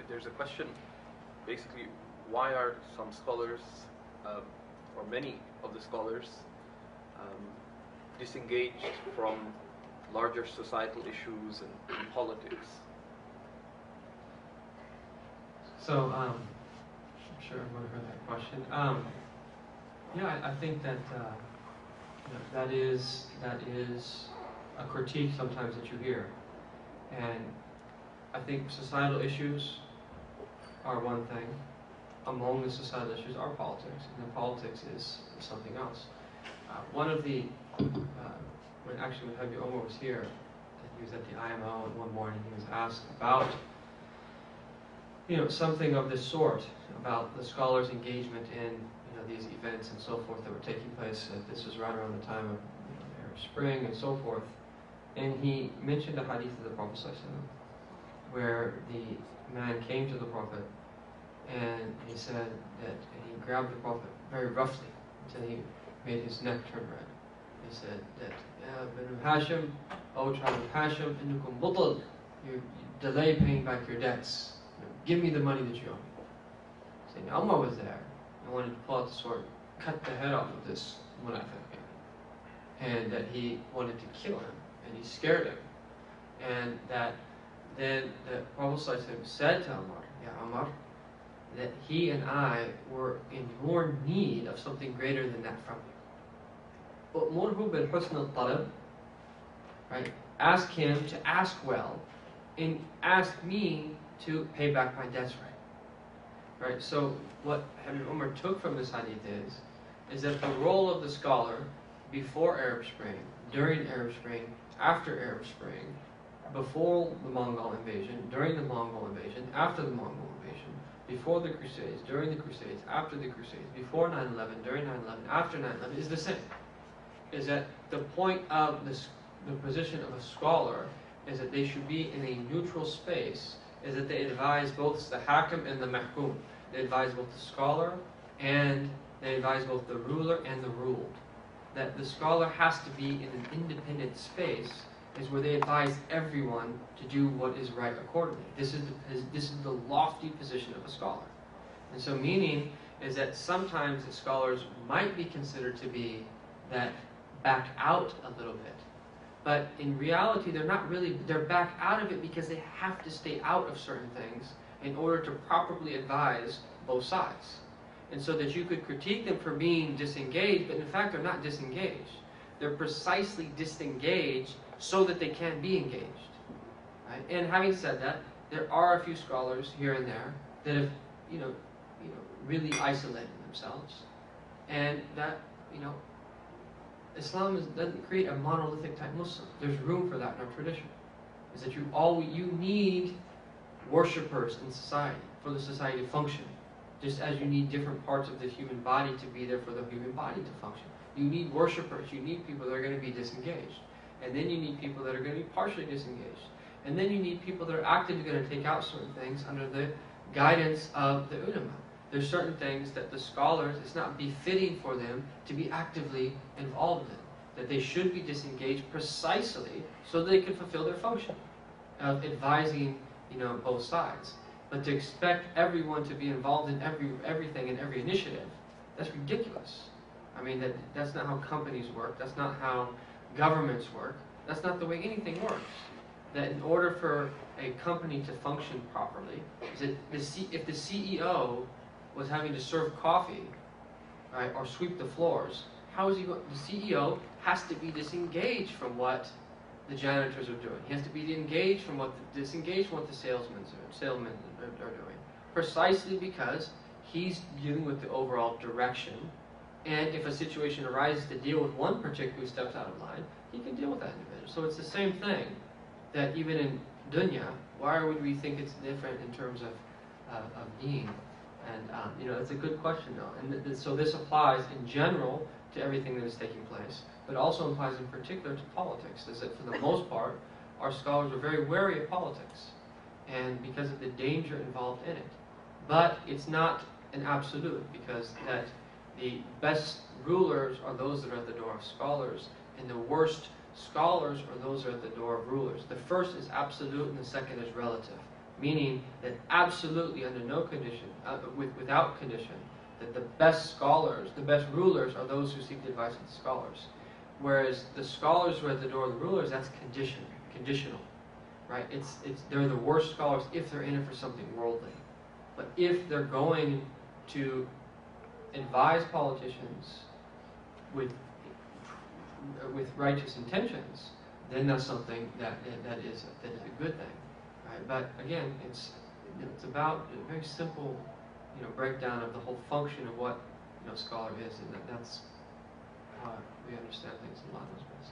there's a question, basically, why are some scholars, or many of the scholars, disengaged from larger societal issues and politics? So, I'm sure everyone heard that question. Yeah, I think that that is a critique sometimes that you hear, and I think societal issues are one thing. Among the societal issues are politics, and then politics is something else. One of the when Yahya Omar was here, he was at the IMO, and one morning he was asked about something of this sort, about the scholars' engagement in these events and so forth that were taking place. This was right around the time of the Arab Spring and so forth. And he mentioned a hadith of the Prophet ﷺ, where the man came to the Prophet and he said that he grabbed the Prophet very roughly until he made his neck turn red. He said that, Ya Banu Hashim, O tribe of Hashim, innukum butal, you delay paying back your debts. Give me the money that you owe me. Sayyidina Umar was there and wanted to pull out the sword, cut the head off of this munafiq, and that he wanted to kill him, and he scared him. And that then the Prophet said to Umar, Ya Umar, that he and I were in more need of something greater than that from you. U'murhu bil husn al-talab, right? Ask him to ask well, and ask me to pay back my debts right. So what Ibn Umar took from this hadith is that the role of the scholar before Arab Spring, during Arab Spring, after Arab Spring, before the Mongol invasion, during the Mongol invasion, after the Mongol invasion, before the Crusades, during the Crusades, after the Crusades, before 9/11, during 9/11, after 9/11 is the same. Is that the point of the position of a scholar is that they should be in a neutral space, is that they advise both the hakim and the mahkum. They advise both the scholar and they advise both the ruler and the ruled. That the scholar has to be in an independent space is where they advise everyone to do what is right accordingly. This is the lofty position of a scholar. And so meaning is that sometimes the scholars might be considered to be that back out a little bit. But in reality, they're back out of it because they have to stay out of certain things in order to properly advise both sides. And so that you could critique them for being disengaged, but in fact they're not disengaged. They're precisely disengaged so that they can be engaged. Right? And having said that, there are a few scholars here and there that have, really isolated themselves. And that, Islam doesn't create a monolithic type Muslim. There's room for that in our tradition. Is that you need worshippers in society for the society to function. Just as you need different parts of the human body to be there for the human body to function. You need worshippers. You need people that are going to be disengaged. And then you need people that are going to be partially disengaged. And then you need people that are actively going to take out certain things under the guidance of the ulama. There's certain things that the scholars, it's not befitting for them to be actively involved in. That they should be disengaged precisely so that they can fulfill their function of advising, both sides. But to expect everyone to be involved in everything and every initiative, that's ridiculous. I mean, that's not how companies work. That's not how governments work. That's not the way anything works. That in order for a company to function properly, is that if the CEO was having to serve coffee, right, or sweep the floors, how is he going? The CEO has to be disengaged from what the janitors are doing. He has to be disengaged from what the salesmen are doing, precisely because he's dealing with the overall direction. And if a situation arises to deal with one particular who steps out of line, he can deal with that individual. So it's the same thing that even in dunya, why would we think it's different in terms of deen? And it's a good question though. And so this applies in general to everything that is taking place, but also applies in particular to politics. Is that for the most part, our scholars are very wary of politics, and because of the danger involved in it. But it's not an absolute, because that the best rulers are those that are at the door of scholars, and the worst scholars are those that are at the door of rulers. The first is absolute, and the second is relative. meaning that absolutely under no condition, without condition, that the best scholars, the best rulers are those who seek the advice of the scholars. Whereas the scholars who are at the door of the rulers, that's conditional, right? They're the worst scholars if they're in it for something worldly. But if they're going to advise politicians with righteous intentions, then that's something that is a good thing, right? But again, it's about a very simple, breakdown of the whole function of what scholar is, and that's how we understand things in a lot of those ways.